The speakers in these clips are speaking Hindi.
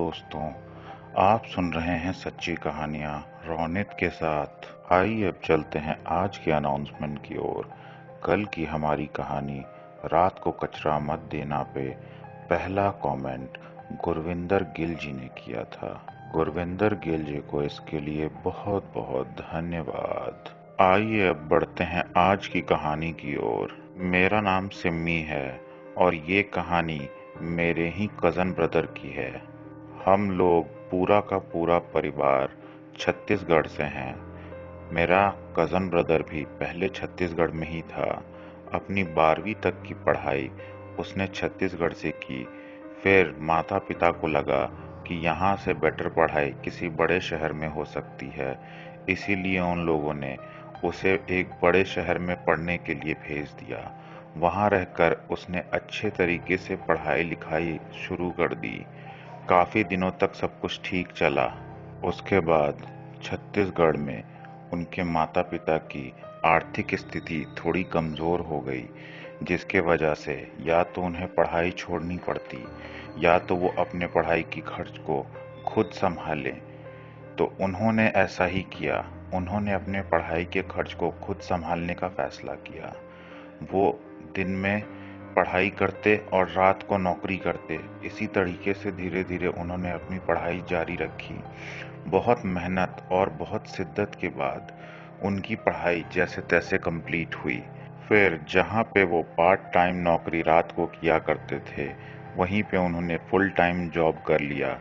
दोस्तों, आप सुन रहे हैं सच्ची कहानियाँ रोनित के साथ। आइए अब चलते हैं आज के अनाउंसमेंट की ओर। कल की हमारी कहानी रात को कचरा मत देना पे पहला कमेंट गुरविंदर गिल जी ने किया था। गुरविंदर गिल जी को इसके लिए बहुत बहुत धन्यवाद। आइए अब बढ़ते हैं आज की कहानी की ओर। मेरा नाम सिम्मी है और ये कहानी मेरे ही कज़न ब्रदर की है। हम लोग पूरा का पूरा परिवार छत्तीसगढ़ से हैं। मेरा कज़न ब्रदर भी पहले छत्तीसगढ़ में ही था। अपनी 12वीं तक की पढ़ाई उसने छत्तीसगढ़ से की। फिर माता पिता को लगा कि यहाँ से बेटर पढ़ाई किसी बड़े शहर में हो सकती है, इसीलिए उन लोगों ने उसे एक बड़े शहर में पढ़ने के लिए भेज दिया। वहाँ रहकर उसने अच्छे तरीके से पढ़ाई लिखाई शुरू कर दी। काफ़ी दिनों तक सब कुछ ठीक चला। उसके बाद छत्तीसगढ़ में उनके माता पिता की आर्थिक स्थिति थोड़ी कमज़ोर हो गई, जिसके वजह से या तो उन्हें पढ़ाई छोड़नी पड़ती या तो वो अपने पढ़ाई की खर्च को खुद संभालें। तो उन्होंने ऐसा ही किया। उन्होंने अपने पढ़ाई के खर्च को खुद संभालने का फैसला किया। वो दिन में पढ़ाई करते और रात को नौकरी करते। इसी तरीके से धीरे धीरे उन्होंने अपनी पढ़ाई जारी रखी। बहुत मेहनत और बहुत शिद्दत के बाद उनकी पढ़ाई जैसे तैसे कंप्लीट हुई। फिर जहाँ पे वो पार्ट टाइम नौकरी रात को किया करते थे, वहीं पे उन्होंने फुल टाइम जॉब कर लिया।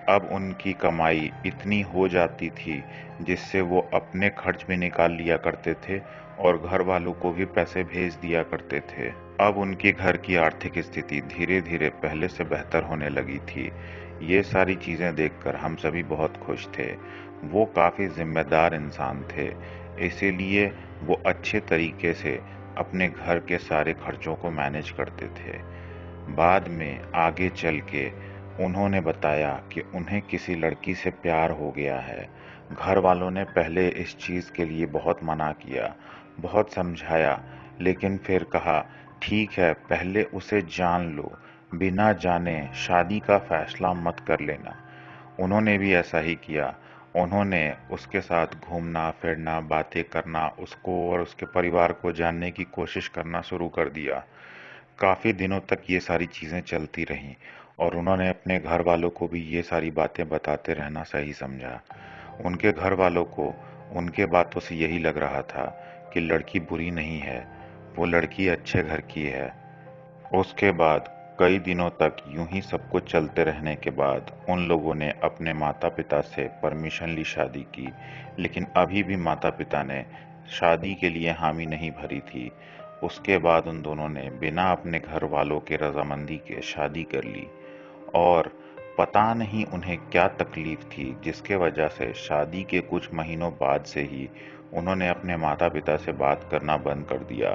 अब उनकी कमाई इतनी हो जाती थी जिससे वो अपने खर्च भी निकाल लिया करते थे और घर वालों को भी पैसे भेज दिया करते थे। अब उनके घर की आर्थिक स्थिति धीरे धीरे पहले से बेहतर होने लगी थी। ये सारी चीज़ें देखकर हम सभी बहुत खुश थे। वो काफ़ी जिम्मेदार इंसान थे, इसीलिए वो अच्छे तरीके से अपने घर के सारे खर्चों को मैनेज करते थे। बाद में आगे चल के उन्होंने बताया कि उन्हें किसी लड़की से प्यार हो गया है। घर वालों ने पहले इस चीज़ के लिए बहुत मना किया, बहुत समझाया, लेकिन फिर कहा ठीक है, पहले उसे जान लो, बिना जाने शादी का फैसला मत कर लेना। उन्होंने भी ऐसा ही किया। उन्होंने उसके साथ घूमना फिरना, बातें करना, उसको और उसके परिवार को जानने की कोशिश करना शुरू कर दिया। काफ़ी दिनों तक ये सारी चीज़ें चलती रहीं और उन्होंने अपने घर वालों को भी ये सारी बातें बताते रहना सही समझा। उनके घर वालों को उनके बातों से यही लग रहा था कि लड़की बुरी नहीं है, वो लड़की अच्छे घर की है। उसके बाद कई दिनों तक यूं ही सब कुछ चलते रहने के बाद उन लोगों ने अपने माता पिता से परमिशन ली शादी की, लेकिन अभी भी माता पिता ने शादी के लिए हामी नहीं भरी थी। उसके बाद उन दोनों ने बिना अपने घर वालों के रजामंदी के शादी कर ली और पता नहीं उन्हें क्या तकलीफ थी जिसके वजह से शादी के कुछ महीनों बाद से ही उन्होंने अपने माता पिता से बात करना बंद कर दिया।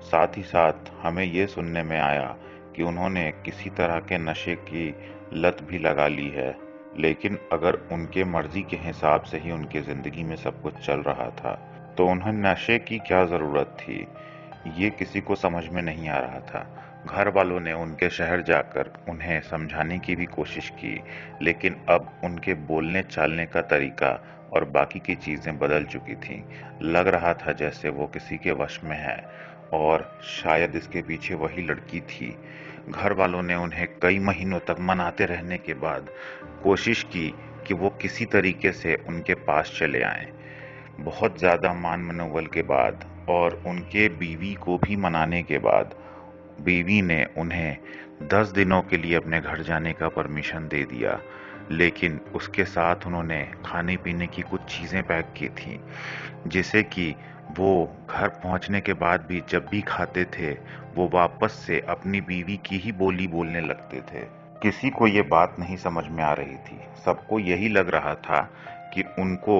साथ ही साथ हमें ये सुनने में आया कि उन्होंने किसी तरह के नशे की लत भी लगा ली है। लेकिन अगर उनके मर्जी के हिसाब से ही उनकी ज़िंदगी में सब कुछ चल रहा था, तो उन्हें नशे की क्या ज़रूरत थी, ये किसी को समझ में नहीं आ रहा था। घर वालों ने उनके शहर जाकर उन्हें समझाने की भी कोशिश की, लेकिन अब उनके बोलने चालने का तरीका और बाकी की चीज़ें बदल चुकी थीं। लग रहा था जैसे वो किसी के वश में है और शायद इसके पीछे वही लड़की थी। घर वालों ने उन्हें कई महीनों तक मनाते रहने के बाद कोशिश की कि वो किसी तरीके से उनके पास चले आएं। बहुत ज़्यादा मान मनौवल के बाद और उनके बीवी को भी मनाने के बाद बीवी ने उन्हें 10 दिनों के लिए अपने घर जाने का परमिशन दे दिया, लेकिन उसके साथ उन्होंने खाने पीने की कुछ चीज़ें पैक की थी, जिसे कि वो घर पहुंचने के बाद भी जब भी खाते थे, वो वापस से अपनी बीवी की ही बोली बोलने लगते थे। किसी को ये बात नहीं समझ में आ रही थी। सबको यही लग रहा था कि उनको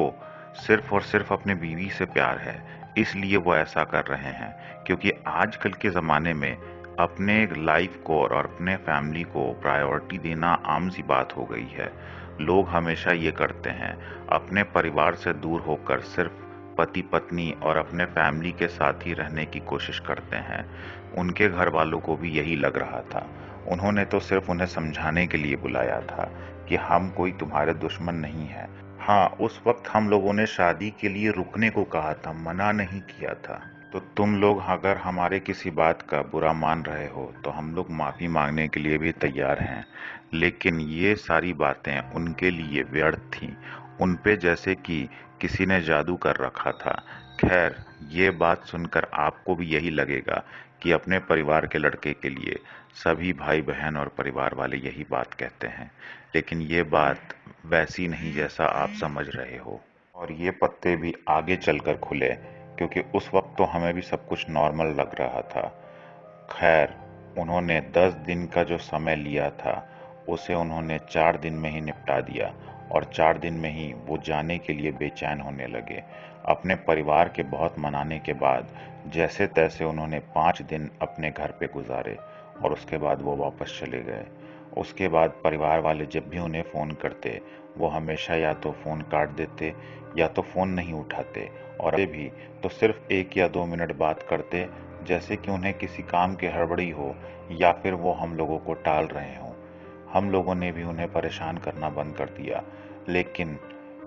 सिर्फ और सिर्फ अपने बीवी से प्यार है, इसलिए वो ऐसा कर रहे हैं। क्योंकि आजकल के ज़माने में अपने लाइफ को और अपने फैमिली को प्रायोरिटी देना आम सी बात हो गई है। लोग हमेशा ये करते हैं, अपने परिवार से दूर होकर सिर्फ पति पत्नी और अपने फैमिली के साथ ही रहने की कोशिश करते हैं। उनके घर वालों को भी यही लग रहा था। उन्होंने तो सिर्फ उन्हें समझाने के लिए बुलाया था कि हम कोई तुम्हारे दुश्मन नहीं है। हाँ, उस वक्त हम लोगों ने शादी के लिए रुकने को कहा था, मना नहीं किया था। तो तुम लोग अगर हमारे किसी बात का बुरा मान रहे हो तो हम लोग माफ़ी मांगने के लिए भी तैयार हैं, लेकिन ये सारी बातें उनके लिए व्यर्थ थीं। उन पे जैसे कि किसी ने जादू कर रखा था। खैर, ये बात सुनकर आपको भी यही लगेगा कि अपने परिवार के लड़के के लिए सभी भाई बहन और परिवार वाले यही बात कहते हैं, लेकिन ये बात वैसी नहीं जैसा आप समझ रहे हो। और ये पत्ते भी आगे चलकर खुले, क्योंकि उस वक्त तो हमें भी सब कुछ नॉर्मल लग रहा था। खैर, उन्होंने 10 दिन का जो समय लिया था उसे उन्होंने 4 दिन में ही निपटा दिया, और 4 दिन में ही वो जाने के लिए बेचैन होने लगे। अपने परिवार के बहुत मनाने के बाद जैसे तैसे उन्होंने 5 दिन अपने घर पे गुजारे, और उसके बाद वो वापस चले गए। उसके बाद परिवार वाले जब भी उन्हें फ़ोन करते, वो हमेशा या तो फ़ोन काट देते या तो फ़ोन नहीं उठाते, और अभी भी तो सिर्फ 1 या 2 मिनट बात करते, जैसे कि उन्हें किसी काम की हड़बड़ी हो या फिर वो हम लोगों को टाल रहे हों। हम लोगों ने भी उन्हें परेशान करना बंद कर दिया, लेकिन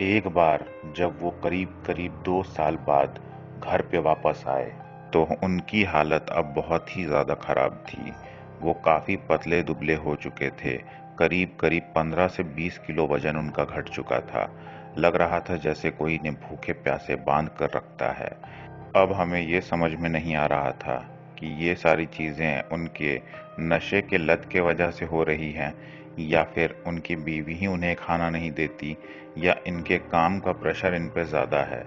एक बार जब वो करीब करीब 2 साल बाद घर पे वापस आए, तो उनकी हालत अब बहुत ही ज़्यादा खराब थी। वो काफ़ी पतले दुबले हो चुके थे। करीब करीब 15 से 20 किलो वजन उनका घट चुका था। लग रहा था जैसे कोई इन्हें भूखे प्यासे बांध कर रखता है। अब हमें ये समझ में नहीं आ रहा था कि ये सारी चीज़ें उनके नशे के लत के वजह से हो रही हैं, या फिर उनकी बीवी ही उन्हें खाना नहीं देती, या इनके काम का प्रेशर इन पे ज़्यादा है।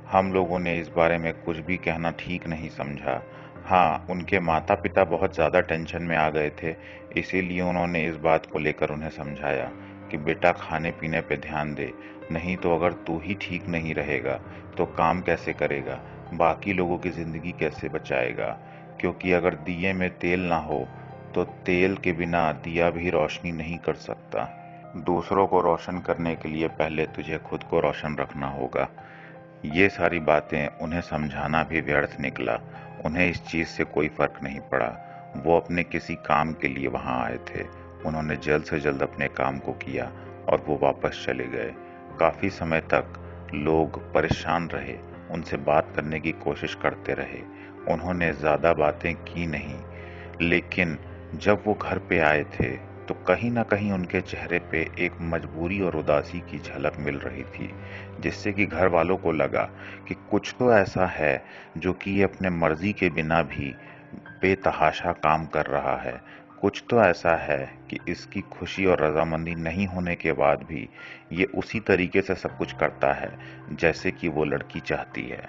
हम लोगों ने इस बारे में कुछ भी कहना ठीक नहीं समझा। हाँ, उनके माता पिता बहुत ज़्यादा टेंशन में आ गए थे, इसीलिए उन्होंने इस बात को लेकर उन्हें समझाया कि बेटा खाने पीने पे ध्यान दे, नहीं तो अगर तू ही ठीक नहीं रहेगा तो काम कैसे करेगा, बाकी लोगों की ज़िंदगी कैसे बचाएगा। क्योंकि अगर दिए में तेल ना हो तो तेल के बिना दिया भी रोशनी नहीं कर सकता। दूसरों को रोशन करने के लिए पहले तुझे खुद को रोशन रखना होगा। ये सारी बातें उन्हें समझाना भी व्यर्थ निकला। उन्हें इस चीज़ से कोई फर्क नहीं पड़ा। वो अपने किसी काम के लिए वहाँ आए थे। उन्होंने जल्द से जल्द अपने काम को किया और वो वापस चले गए। काफ़ी समय तक लोग परेशान रहे, उनसे बात करने की कोशिश करते रहे। उन्होंने ज़्यादा बातें की नहीं, लेकिन जब वो घर पे आए थे तो कहीं न कहीं उनके चेहरे पे एक मजबूरी और उदासी की झलक मिल रही थी, जिससे कि घर वालों को लगा कि कुछ तो ऐसा है जो कि ये अपने मर्जी के बिना भी बेतहाशा काम कर रहा है। कुछ तो ऐसा है कि इसकी खुशी और रजामंदी नहीं होने के बाद भी ये उसी तरीके से सब कुछ करता है जैसे कि वो लड़की चाहती है।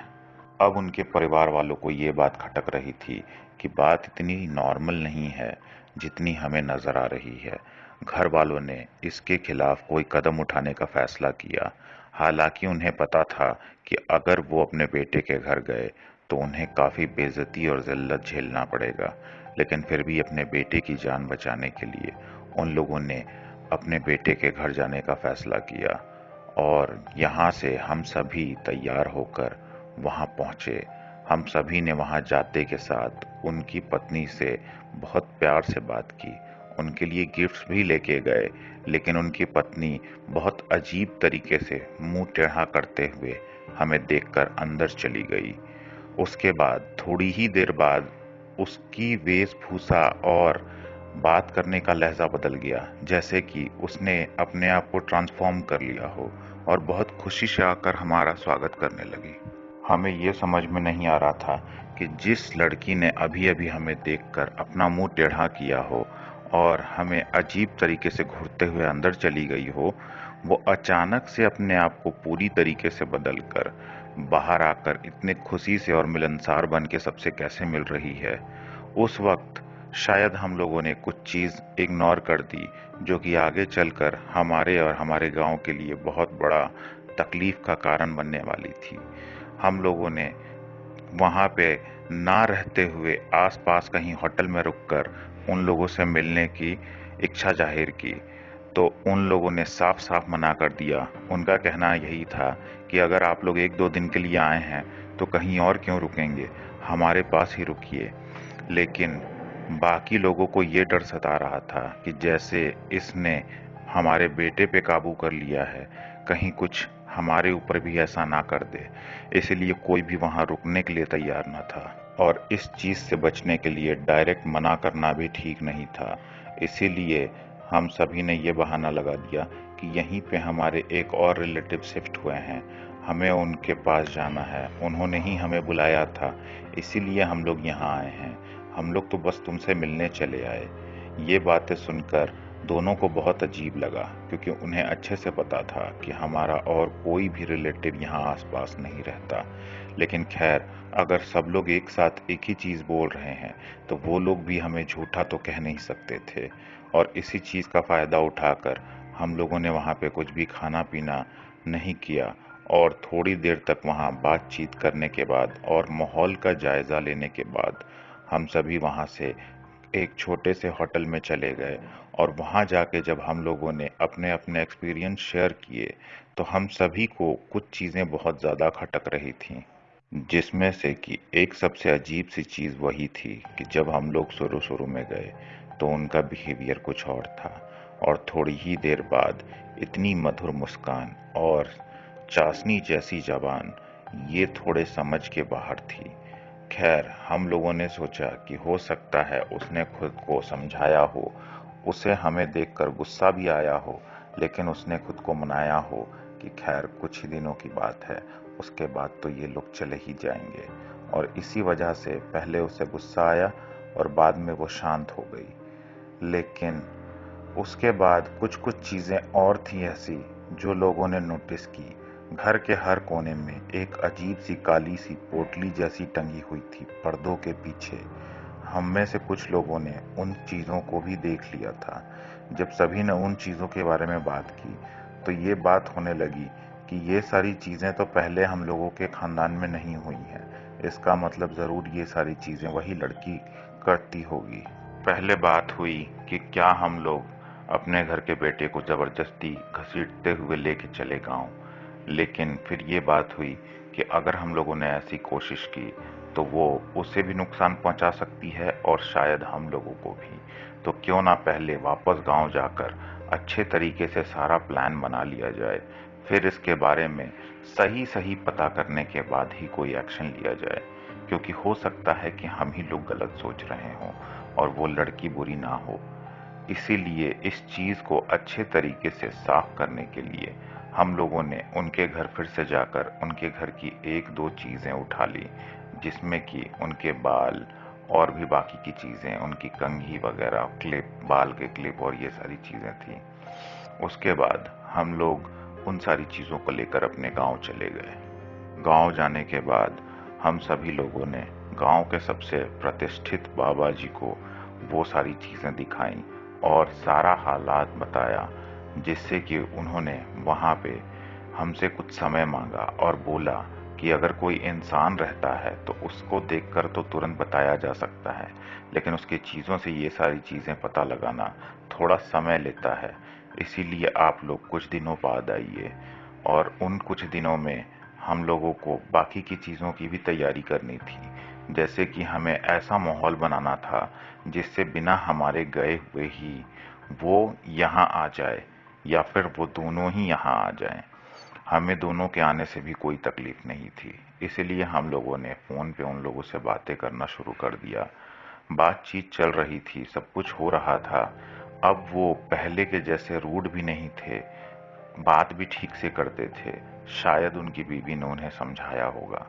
अब उनके परिवार वालों को ये बात खटक रही थी कि बात इतनी नॉर्मल नहीं है जितनी हमें नजर आ रही है। घर वालों ने इसके खिलाफ कोई कदम उठाने का फैसला किया। हालांकि उन्हें पता था कि अगर वो अपने बेटे के घर गए तो उन्हें काफ़ी बेइज्जती और ज़िल्लत झेलना पड़ेगा, लेकिन फिर भी अपने बेटे की जान बचाने के लिए उन लोगों ने अपने बेटे के घर जाने का फैसला किया। और यहाँ से हम सभी तैयार होकर वहाँ पहुँचे। हम सभी ने वहाँ जाते के साथ उनकी पत्नी से बहुत प्यार से बात की, उनके लिए गिफ्ट्स भी लेके गए, लेकिन उनकी पत्नी बहुत अजीब तरीके से मुंह टेढ़ा करते हुए हमें देखकर अंदर चली गई। उसके बाद थोड़ी ही देर बाद उसकी वेशभूषा और बात करने का लहजा बदल गया, जैसे कि उसने अपने आप को ट्रांसफॉर्म कर लिया हो और बहुत खुशी से आकर हमारा स्वागत करने लगी। हमें ये समझ में नहीं आ रहा था कि जिस लड़की ने अभी अभी हमें देखकर अपना मुंह टेढ़ा किया हो और हमें अजीब तरीके से घूरते हुए अंदर चली गई हो, वो अचानक से अपने आप को पूरी तरीके से बदलकर बाहर आकर इतने खुशी से और मिलनसार बन के सबसे कैसे मिल रही है। उस वक्त शायद हम लोगों ने कुछ चीज़ इग्नोर कर दी, जो कि आगे चलकर हमारे और हमारे गांव के लिए बहुत बड़ा तकलीफ का कारण बनने वाली थी। हम लोगों ने वहाँ पे ना रहते हुए आसपास कहीं होटल में रुककर उन लोगों से मिलने की इच्छा जाहिर की, तो उन लोगों ने साफ साफ मना कर दिया। उनका कहना यही था कि अगर आप लोग 1-2 दिन के लिए आए हैं तो कहीं और क्यों रुकेंगे, हमारे पास ही रुकिए। लेकिन बाकी लोगों को ये डर सता रहा था कि जैसे इसने हमारे बेटे पे काबू कर लिया है, कहीं कुछ हमारे ऊपर भी ऐसा ना कर दे। इसलिए कोई भी वहां रुकने के लिए तैयार न था, और इस चीज से बचने के लिए डायरेक्ट मना करना भी ठीक नहीं था। इसीलिए हम सभी ने ये बहाना लगा दिया कि यहीं पे हमारे एक और रिलेटिव शिफ्ट हुए हैं, हमें उनके पास जाना है, उन्होंने ही हमें बुलाया था, इसीलिए हम लोग यहाँ आए हैं, हम लोग तो बस तुमसे मिलने चले आए। ये बातें सुनकर दोनों को बहुत अजीब लगा, क्योंकि उन्हें अच्छे से पता था कि हमारा और कोई भी रिलेटिव यहाँ आसपास नहीं रहता। लेकिन खैर, अगर सब लोग एक साथ एक ही चीज बोल रहे हैं तो वो लोग भी हमें झूठा तो कह नहीं सकते थे। और इसी चीज का फायदा उठाकर हम लोगों ने वहां पे कुछ भी खाना पीना नहीं किया, और थोड़ी देर तक वहां बातचीत करने के बाद और माहौल का जायजा लेने के बाद हम सभी वहां से एक छोटे से होटल में चले गए। और वहां जाके जब हम लोगों ने अपने अपने एक्सपीरियंस शेयर किए तो हम सभी को कुछ चीजें बहुत ज्यादा खटक रही थीं, जिसमें से कि एक सबसे अजीब सी चीज वही थी कि जब हम लोग शुरू शुरू में गए तो उनका बिहेवियर कुछ और था, और थोड़ी ही देर बाद इतनी मधुर मुस्कान और चाशनी जैसी जबान, ये थोड़े समझ के बाहर थी। खैर, हम लोगों ने सोचा कि हो सकता है उसने खुद को समझाया हो, उसे हमें देखकर गुस्सा भी आया हो, लेकिन उसने खुद को मनाया हो कि खैर कुछ ही दिनों की बात है, उसके बाद तो ये लोग चले ही जाएंगे। और इसी वजह से पहले उसे गुस्सा आया और बाद में वो शांत हो गई। लेकिन उसके बाद कुछ कुछ चीजें और थी ऐसी जो लोगों ने नोटिस की। घर के हर कोने में एक अजीब सी काली सी पोटली जैसी टंगी हुई थी पर्दों के पीछे। हम में से कुछ लोगों ने उन चीजों को भी देख लिया था। जब सभी ने उन चीजों के बारे में बात की तो ये बात होने लगी कि ये सारी चीजें तो पहले हम लोगों के खानदान में नहीं हुई हैं, इसका मतलब जरूर ये सारी चीजें वही लड़की करती होगी। पहले बात हुई कि क्या हम लोग अपने घर के बेटे को जबरदस्ती घसीटते हुए लेके चले गांव, लेकिन फिर ये बात हुई कि अगर हम लोगों ने ऐसी कोशिश की तो वो उसे भी नुकसान पहुंचा सकती है और शायद हम लोगों को भी। तो क्यों ना पहले वापस गांव जाकर अच्छे तरीके से सारा प्लान बना लिया जाए, फिर इसके बारे में सही सही पता करने के बाद ही कोई एक्शन लिया जाए, क्योंकि हो सकता है कि हम ही लोग गलत सोच रहे हों और वो लड़की बुरी ना हो। इसीलिए इस चीज को अच्छे तरीके से साफ करने के लिए हम लोगों ने उनके घर फिर से जाकर उनके घर की एक दो चीजें उठा ली, जिसमें कि उनके बाल और भी बाकी की चीजें, उनकी कंघी वगैरह, क्लिप, बाल के क्लिप और ये सारी चीजें थी। उसके बाद हम लोग उन सारी चीजों को लेकर अपने गांव चले गए। गांव जाने के बाद हम सभी लोगों ने गांव के सबसे प्रतिष्ठित बाबा जी को वो सारी चीजें दिखाई और सारा हालात बताया, जिससे कि उन्होंने वहां पे हमसे कुछ समय मांगा और बोला कि अगर कोई इंसान रहता है तो उसको देखकर तो तुरंत बताया जा सकता है, लेकिन उसकी चीजों से ये सारी चीजें पता लगाना थोड़ा समय लेता है। इसीलिए आप लोग कुछ दिनों बाद आइए। और उन कुछ दिनों में हम लोगों को बाकी की चीजों की भी तैयारी करनी थी, जैसे कि हमें ऐसा माहौल बनाना था जिससे बिना हमारे गए हुए ही वो यहाँ आ जाए, या फिर वो दोनों ही यहाँ आ जाएं। हमें दोनों के आने से भी कोई तकलीफ नहीं थी, इसलिए हम लोगों ने फोन पे उन लोगों से बातें करना शुरू कर दिया। बातचीत चल रही थी, सब कुछ हो रहा था। अब वो पहले के जैसे रूड भी नहीं थे, बात भी ठीक से करते थे। शायद उनकी बीवी ने उन्हें समझाया होगा।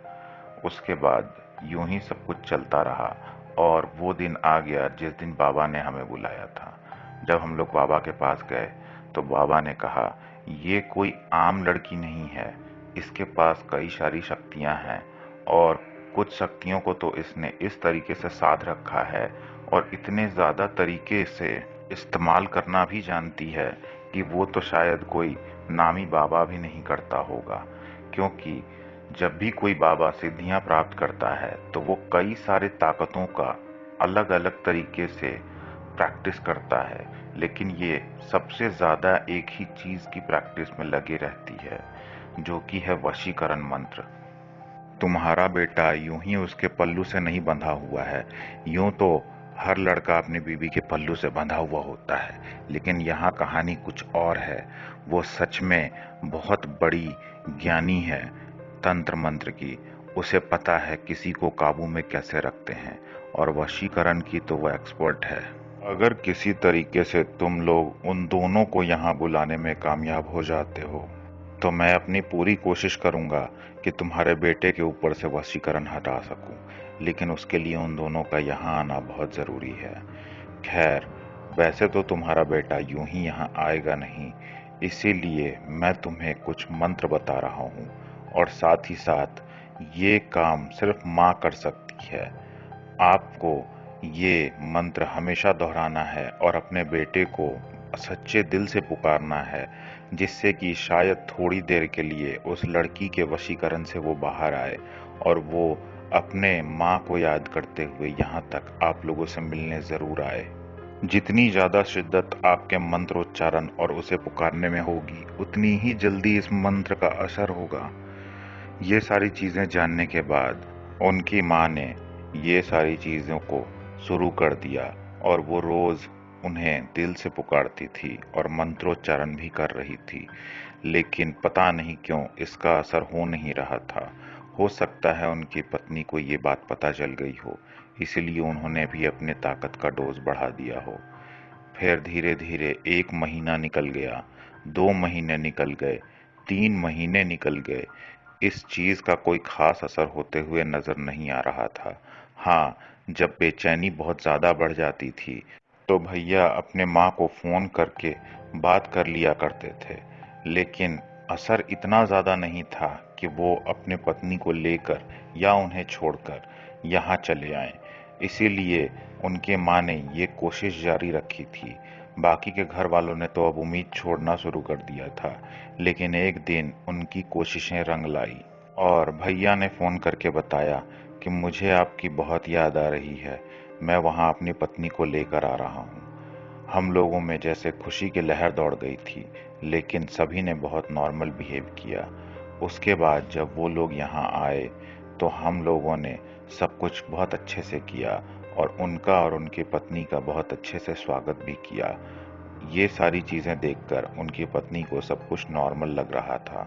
उसके बाद यूं ही सब कुछ चलता रहा और वो दिन आ गया जिस दिन बाबा ने हमें बुलाया था। जब हम लोग बाबा के पास गए तो बाबा ने कहा, ये कोई आम लड़की नहीं है, इसके पास कई सारी शक्तियां हैं, और कुछ शक्तियों को तो इसने इस तरीके से साध रखा है और इतने ज्यादा तरीके से इस्तेमाल करना भी जानती है कि वो तो शायद कोई नामी बाबा भी नहीं करता होगा। क्योंकि जब भी कोई बाबा सिद्धियां प्राप्त करता है तो वो कई सारे ताकतों का अलग अलग तरीके से प्रैक्टिस करता है, लेकिन ये सबसे ज्यादा एक ही चीज की प्रैक्टिस में लगे रहती है, जो कि है वशीकरण मंत्र। तुम्हारा बेटा यूं ही उसके पल्लू से नहीं बंधा हुआ है, यूं तो हर लड़का अपनी बीवी के पल्लू से बंधा हुआ होता है, लेकिन यहाँ कहानी कुछ और है। वो सच में बहुत बड़ी ज्ञानी है तंत्र मंत्र की। उसे पता है किसी को काबू में कैसे रखते हैं, और वशीकरण की तो वो एक्सपर्ट है। अगर किसी तरीके से तुम लोग उन दोनों को यहाँ बुलाने में कामयाब हो जाते हो, तो मैं अपनी पूरी कोशिश करूंगा कि तुम्हारे बेटे के ऊपर से वशीकरण हटा सकूं, लेकिन उसके लिए उन दोनों का यहाँ आना बहुत ज़रूरी है। खैर, वैसे तो तुम्हारा बेटा यूं ही यहाँ आएगा नहीं, इसीलिए मैं तुम्हें कुछ मंत्र बता रहा हूँ, और साथ ही साथ ये काम सिर्फ माँ कर सकती है। आपको ये मंत्र हमेशा दोहराना है और अपने बेटे को सच्चे दिल से पुकारना है, जिससे कि शायद थोड़ी देर के लिए उस लड़की के वशीकरण से वो बाहर आए और वो अपने माँ को याद करते हुए यहाँ तक आप लोगों से मिलने ज़रूर आए। जितनी ज़्यादा शिद्दत आपके मंत्रोच्चारण और उसे पुकारने में होगी, उतनी ही जल्दी इस मंत्र का असर होगा। ये सारी चीज़ें जानने के बाद उनकी माँ ने ये सारी चीज़ों को शुरू कर दिया, और वो रोज़ उन्हें दिल से पुकारती थी और मंत्रोच्चारण भी कर रही थी, लेकिन पता नहीं क्यों इसका असर हो नहीं रहा था। हो सकता है उनकी पत्नी को ये बात पता चल गई हो, इसलिए उन्होंने भी अपने ताकत का डोज बढ़ा दिया हो। फिर धीरे धीरे 1 महीना निकल गया, 2 महीने निकल गए, 3 महीने निकल गए। इस चीज का कोई खास असर होते हुए नजर नहीं आ रहा था। हाँ, जब बेचैनी बहुत ज्यादा बढ़ जाती थी, तो भैया अपने माँ को फोन करके बात कर लिया करते थे, लेकिन असर इतना ज्यादा नहीं था कि वो अपने पत्नी को लेकर या उन्हें छोड़कर यहाँ चले आएं। इसीलिए उनके माँ ने ये कोशिश जारी रखी थी। बाकी के घर वालों ने तो अब उम्मीद छोड़ना शुरू कर दिया था, लेकिन एक दिन उनकी कोशिशें रंग लाई और भैया ने फोन करके बताया कि मुझे आपकी बहुत याद आ रही है, मैं वहाँ अपनी पत्नी को लेकर आ रहा हूँ। हम लोगों में जैसे खुशी की लहर दौड़ गई थी, लेकिन सभी ने बहुत नॉर्मल बिहेव किया। उसके बाद जब वो लोग यहाँ आए, तो हम लोगों ने सब कुछ बहुत अच्छे से किया और उनका और उनकी पत्नी का बहुत अच्छे से स्वागत भी किया। ये सारी चीजें देखकर उनकी पत्नी को सब कुछ नॉर्मल लग रहा था।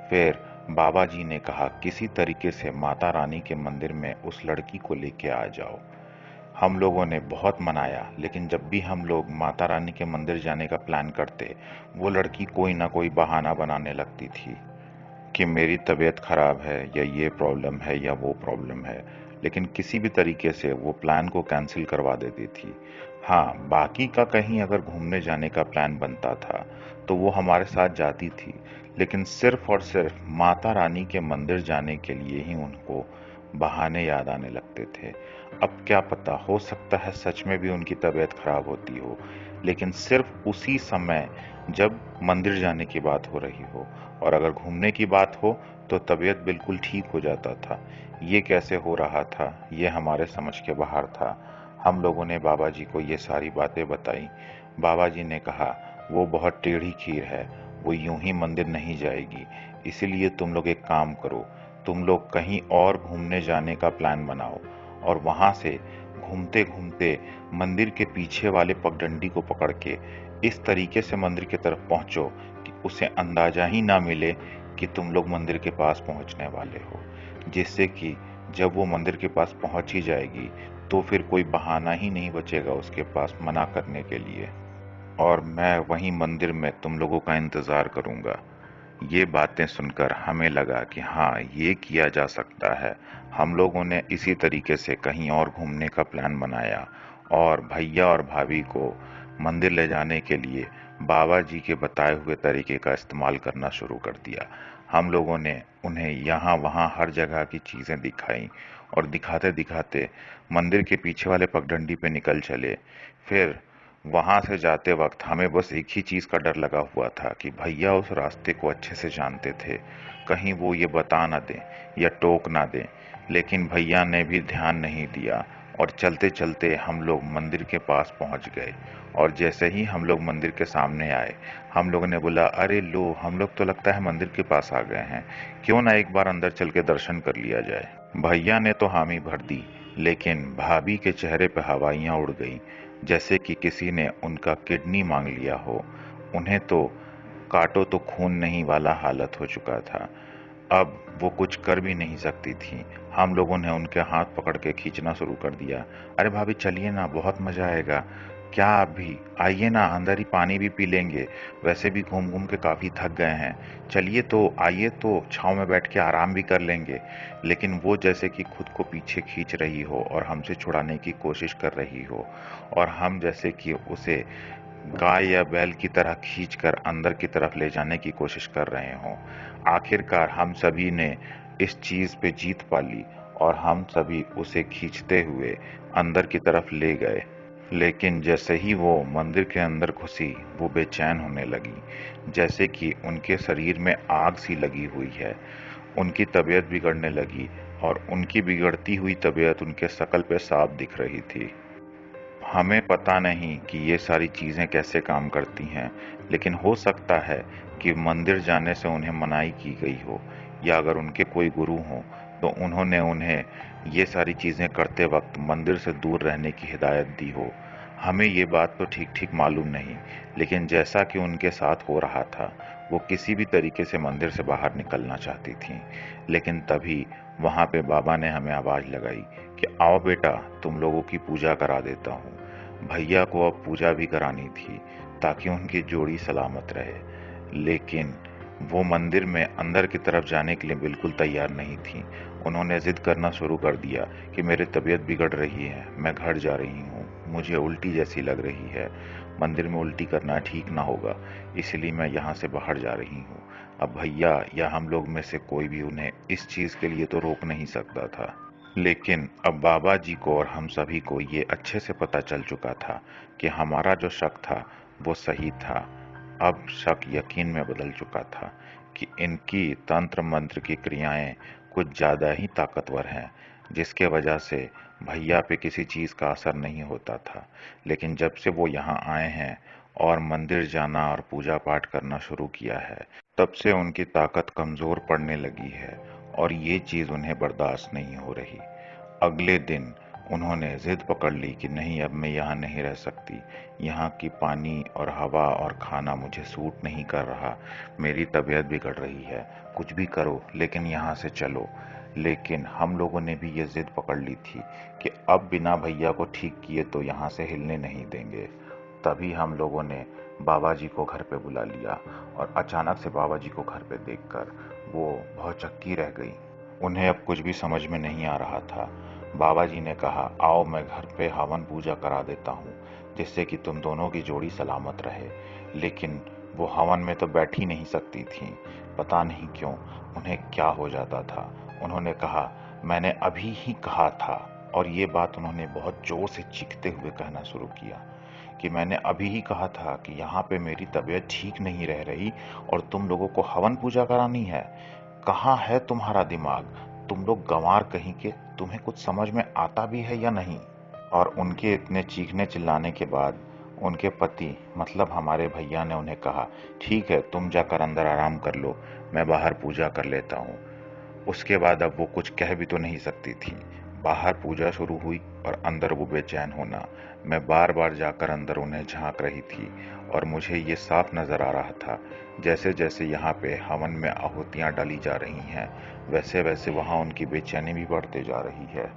फिर बाबा जी ने कहा किसी तरीके से माता रानी के मंदिर में उस लड़की को लेके आ जाओ। हम लोगों ने बहुत मनाया, लेकिन जब भी हम लोग माता रानी के मंदिर जाने का प्लान करते, वो लड़की कोई ना कोई बहाना बनाने लगती थी कि मेरी तबीयत खराब है, या ये प्रॉब्लम है, या वो प्रॉब्लम है, लेकिन किसी भी तरीके से वो प्लान को कैंसिल करवा देती थी। हाँ, बाकी का कहीं अगर घूमने जाने का प्लान बनता था, तो वो हमारे साथ जाती थी, लेकिन सिर्फ और सिर्फ माता रानी के मंदिर जाने के लिए ही उनको बहाने याद आने लगते थे। अब क्या पता, हो सकता है सच में भी उनकी तबीयत खराब होती हो, लेकिन सिर्फ उसी समय जब मंदिर जाने की बात हो रही हो, और अगर घूमने की बात हो तो तबीयत बिल्कुल ठीक हो जाता था। ये कैसे हो रहा था, ये हमारे समझ के बाहर था। हम लोगों ने बाबा जी को ये सारी बातें बताई। बाबा जी ने कहा वो बहुत टेढ़ी खीर है, वो यूं ही मंदिर नहीं जाएगी, इसीलिए तुम लोग एक काम करो, तुम लोग कहीं और घूमने जाने का प्लान बनाओ, और वहां से घूमते घूमते मंदिर के पीछे वाले पगडंडी को पकड़ के इस तरीके से मंदिर की तरफ पहुंचो कि उसे अंदाजा ही ना मिले कि तुम लोग मंदिर के पास पहुंचने वाले हो, जिससे कि जब वो मंदिर के पास पहुंच ही जाएगी, तो फिर कोई बहाना ही नहीं बचेगा उसके पास मना करने के लिए, और मैं वहीं मंदिर में तुम लोगों का इंतजार करूंगा। ये बातें सुनकर हमें लगा कि हाँ, ये किया जा सकता है। हम लोगों ने इसी तरीके से कहीं और घूमने का प्लान बनाया, और भैया और भाभी को मंदिर ले जाने के लिए बाबा जी के बताए हुए तरीके का इस्तेमाल करना शुरू कर दिया। हम लोगों ने उन्हें यहाँ वहाँ हर जगह की चीज़ें दिखाई, और दिखाते दिखाते मंदिर के पीछे वाले पगडंडी पे निकल चले। फिर वहां से जाते वक्त हमें बस एक ही चीज का डर लगा हुआ था कि भैया उस रास्ते को अच्छे से जानते थे, कहीं वो ये बता ना दें या टोक ना दें। लेकिन भैया ने भी ध्यान नहीं दिया, और चलते चलते हम लोग मंदिर के पास पहुंच गए। और जैसे ही हम लोग मंदिर के सामने आए, हम लोगों ने बोला, अरे लो, हम लोग तो लगता है मंदिर के पास आ गए हैं, क्यों ना एक बार अंदर चल के दर्शन कर लिया जाए। भैया ने तो हामी भर दी, लेकिन भाभी के चेहरे पे हवाइयाँ उड़ गईं, जैसे कि किसी ने उनका किडनी मांग लिया हो। उन्हें तो काटो तो खून नहीं वाला हालत हो चुका था। अब वो कुछ कर भी नहीं सकती थी। हम लोगों ने उनके हाथ पकड़ के खींचना शुरू कर दिया। अरे भाभी चलिए ना, बहुत मजा आएगा। क्या आप भी आइए ना, अंदर ही पानी भी पी लेंगे। वैसे भी घूम घूम के काफी थक गए हैं। चलिए तो आइए, तो छांव में बैठ के आराम भी कर लेंगे। लेकिन वो जैसे कि खुद को पीछे खींच रही हो और हमसे छुड़ाने की कोशिश कर रही हो, और हम जैसे कि उसे गाय या बैल की तरह खींचकर अंदर की तरफ ले जाने की कोशिश कर रहे हों। आखिरकार हम सभी ने इस चीज पे जीत पा ली और हम सभी उसे खींचते हुए अंदर की तरफ ले गए। लेकिन जैसे ही वो मंदिर के अंदर घुसी, वो बेचैन होने लगी, जैसे कि उनके शरीर में आग सी लगी हुई है। उनकी तबीयत बिगड़ने लगी और उनकी बिगड़ती हुई तबीयत उनके शकल पे साफ दिख रही थी। हमें पता नहीं कि ये सारी चीजें कैसे काम करती हैं, लेकिन हो सकता है कि मंदिर जाने से उन्हें मनाही की गई हो, या अगर उनके कोई गुरु हों तो उन्होंने उन्हें ये सारी चीजें करते वक्त मंदिर से दूर रहने की हिदायत दी हो। हमें ये बात तो ठीक ठीक मालूम नहीं, लेकिन जैसा कि उनके साथ हो रहा था, वो किसी भी तरीके से मंदिर से बाहर निकलना चाहती थीं। लेकिन तभी वहां पे बाबा ने हमें आवाज लगाई कि आओ बेटा, तुम लोगों की पूजा करा देता हूँ। भैया को अब पूजा भी करानी थी ताकि उनकी जोड़ी सलामत रहे। लेकिन वो मंदिर में अंदर की तरफ जाने के लिए बिल्कुल तैयार नहीं थी। उन्होंने जिद करना शुरू कर दिया कि मेरी तबीयत बिगड़ रही है, मैं घर जा रही हूँ, मुझे उल्टी जैसी लग रही है, मंदिर में उल्टी करना ठीक ना होगा, इसलिए मैं यहाँ से बाहर जा रही हूँ। अब भैया या हम लोग में से कोई भी उन्हें इस चीज के लिए तो रोक नहीं सकता था। लेकिन अब बाबा जी को और हम सभी को ये अच्छे से पता चल चुका था कि हमारा जो शक था वो सही था। अब शक यकीन में बदल चुका था कि इनकी तंत्र मंत्र की क्रियाएं कुछ ज्यादा ही ताकतवर हैं, जिसके वजह से भैया पे किसी चीज का असर नहीं होता था। लेकिन जब से वो यहाँ आए हैं और मंदिर जाना और पूजा पाठ करना शुरू किया है, तब से उनकी ताकत कमजोर पड़ने लगी है और ये चीज उन्हें बर्दाश्त नहीं हो रही। अगले दिन उन्होंने जिद पकड़ ली कि नहीं, अब मैं यहाँ नहीं रह सकती। यहाँ की पानी और हवा और खाना मुझे सूट नहीं कर रहा। मेरी तबीयत बिगड़ रही है। कुछ भी करो लेकिन यहाँ से चलो। लेकिन हम लोगों ने भी ये जिद पकड़ ली थी कि अब बिना भैया को ठीक किए तो यहाँ से हिलने नहीं देंगे। तभी हम लोगों ने बाबा जी को घर पे बुला लिया और अचानक से बाबा जी को घर पे देखकर वो भौचक्की रह गई। उन्हें अब कुछ भी समझ में नहीं आ रहा था। बाबा जी ने कहा, आओ मैं घर पे हवन पूजा करा देता हूँ, जिससे कि तुम दोनों की जोड़ी सलामत रहे। लेकिन वो हवन में तो बैठ ही नहीं सकती थी। पता नहीं क्यों उन्हें क्या हो जाता था। उन्होंने कहा, मैंने अभी ही कहा था, और ये बात उन्होंने बहुत जोर से चीखते हुए कहना शुरू किया कि मैंने अभी ही कहा था कि यहाँ पे मेरी तबीयत ठीक नहीं रह रही और तुम लोगों को हवन पूजा करानी है। कहाँ है तुम्हारा दिमाग? तुम लोग गंवार कहीं के, तुम्हें कुछ समझ में आता भी है या नहीं? और उनके इतने चीखने चिल्लाने के बाद उनके पति मतलब हमारे भैया ने उन्हें कहा, ठीक है तुम जाकर अंदर आराम कर लो, मैं बाहर पूजा कर लेता हूँ। उसके बाद अब वो कुछ कह भी तो नहीं सकती थी। बाहर पूजा शुरू हुई और अंदर वो बेचैन होना। मैं बार बार जाकर अंदर उन्हें झांक रही थी और मुझे ये साफ नजर आ रहा था, जैसे जैसे यहाँ पे हवन में आहुतियां डाली जा रही हैं, वैसे वैसे वहाँ उनकी बेचैनी भी बढ़ते जा रही है।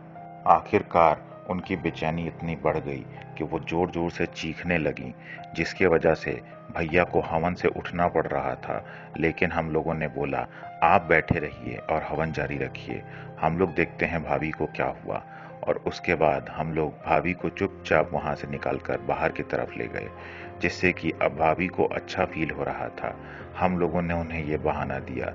आखिरकार उनकी बेचैनी इतनी बढ़ गई कि वो जोर जोर से चीखने लगी, जिसके वजह से भैया को हवन से उठना पड़ रहा था। लेकिन हम लोगों ने बोला, आप बैठे रहिए और हवन जारी रखिए, हम लोग देखते हैं भाभी को क्या हुआ। और उसके बाद हम लोग भाभी को चुपचाप वहां से निकालकर बाहर की तरफ ले गए, जिससे कि अब भाभी को अच्छा फील हो रहा था। हम लोगों ने उन्हें ये बहाना दिया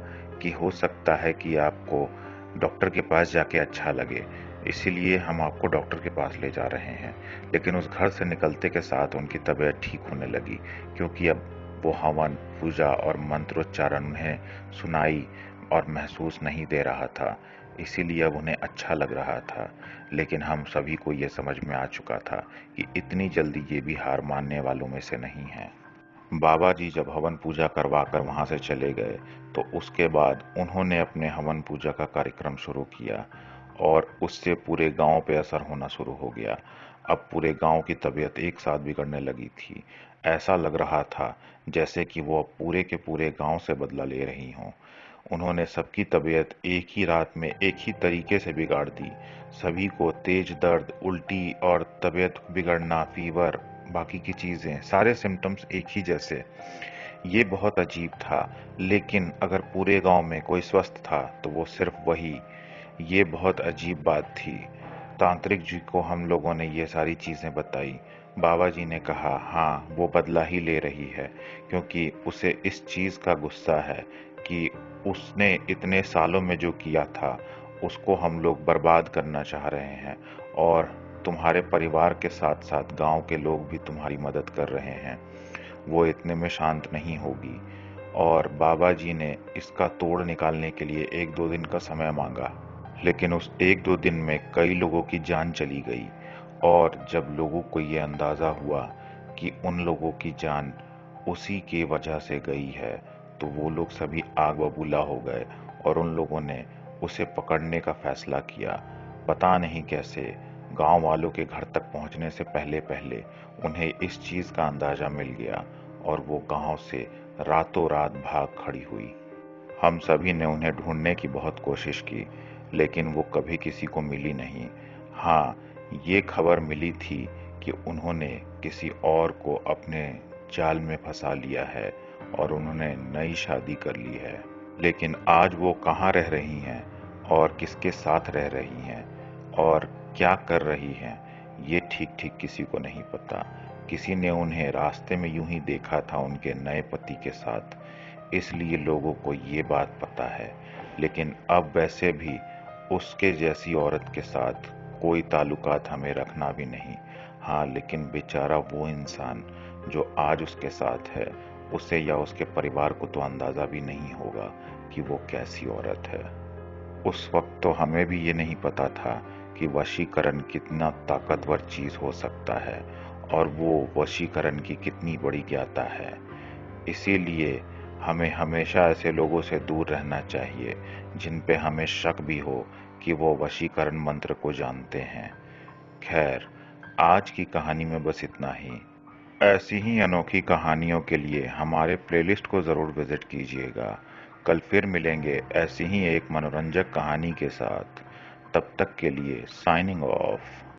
कि हो सकता है कि आपको डॉक्टर के पास जाके अच्छा लगे, इसीलिए हम आपको डॉक्टर के पास ले जा रहे हैं। लेकिन उस घर से निकलते के साथ उनकी तबीयत ठीक होने लगी, क्योंकि अब वो हवन पूजा और मंत्रोच्चारण उन्हें सुनाई और महसूस नहीं दे रहा था, इसीलिए अब उन्हें अच्छा लग रहा था। लेकिन हम सभी को ये समझ में आ चुका था कि इतनी जल्दी ये भी हार मानने वालों में से नहीं है। बाबा जी जब हवन पूजा करवा कर वहां से चले गए, तो उसके बाद उन्होंने अपने हवन पूजा का कार्यक्रम शुरू किया और उससे पूरे गांव पे असर होना शुरू हो गया। अब पूरे गांव की तबीयत एक साथ बिगड़ने लगी थी। ऐसा लग रहा था जैसे कि वो अब पूरे के पूरे गांव से बदला ले रही हों। उन्होंने सबकी तबीयत एक ही रात में एक ही तरीके से बिगाड़ दी। सभी को तेज दर्द, उल्टी और तबीयत बिगड़ना, फीवर, बाकी की चीजें, सारे सिम्टम्स एक ही जैसे। ये बहुत अजीब था, लेकिन अगर पूरे गांव में कोई स्वस्थ था तो वो सिर्फ वही। ये बहुत अजीब बात थी। तांत्रिक जी को हम लोगों ने ये सारी चीजें बताई। बाबा जी ने कहा, हाँ, वो बदला ही ले रही है, क्योंकि उसे इस चीज का गुस्सा है कि उसने इतने सालों में जो किया था उसको हम लोग बर्बाद करना चाह रहे हैं। और तुम्हारे परिवार के साथ साथ गांव के लोग भी तुम्हारी मदद कर रहे हैं। वो इतने में शांत नहीं होगी। और बाबा जी ने इसका तोड़ निकालने के लिए एक दो दिन का समय मांगा, लेकिन उस एक दो दिन में कई लोगों की जान चली गई। और जब लोगों को ये अंदाजा हुआ कि उन लोगों की जान उसी की वजह से गई है, तो वो लोग सभी आग बबूला हो गए और उन लोगों ने उसे पकड़ने का फैसला किया। पता नहीं कैसे गांव वालों के घर तक पहुंचने से पहले पहले उन्हें इस चीज का अंदाजा मिल गया और वो गांव से रातों रात भाग खड़ी हुई। हम सभी ने उन्हें ढूंढने की बहुत कोशिश की, लेकिन वो कभी किसी को मिली नहीं। हाँ, ये खबर मिली थी कि उन्होंने किसी और को अपने जाल में फंसा लिया है और उन्होंने नई शादी कर ली है। लेकिन आज वो कहाँ रह रही हैं और किसके साथ रह रही हैं और क्या कर रही हैं, ये ठीक ठीक किसी को नहीं पता। किसी ने उन्हें रास्ते में यूं ही देखा था उनके नए पति के साथ, इसलिए लोगों को ये बात पता है। लेकिन अब वैसे भी उसके जैसी औरत के साथ कोई ताल्लुकात हमें रखना भी नहीं। हाँ, लेकिन बेचारा वो इंसान जो आज उसके साथ है, उसे या उसके परिवार को तो अंदाजा भी नहीं होगा कि वो कैसी औरत है। उस वक्त तो हमें भी ये नहीं पता था कि वशीकरण कितना ताकतवर चीज हो सकता है और वो वशीकरण की कितनी बड़ी ज्ञाता है। इसीलिए हमें हमेशा ऐसे लोगों से दूर रहना चाहिए जिन पे हमें शक भी हो कि वो वशीकरण मंत्र को जानते हैं। खैर, आज की कहानी में बस इतना ही। ऐसी ही अनोखी कहानियों के लिए हमारे प्लेलिस्ट को ज़रूर विजिट कीजिएगा। कल फिर मिलेंगे ऐसी ही एक मनोरंजक कहानी के साथ। तब तक के लिए साइनिंग ऑफ।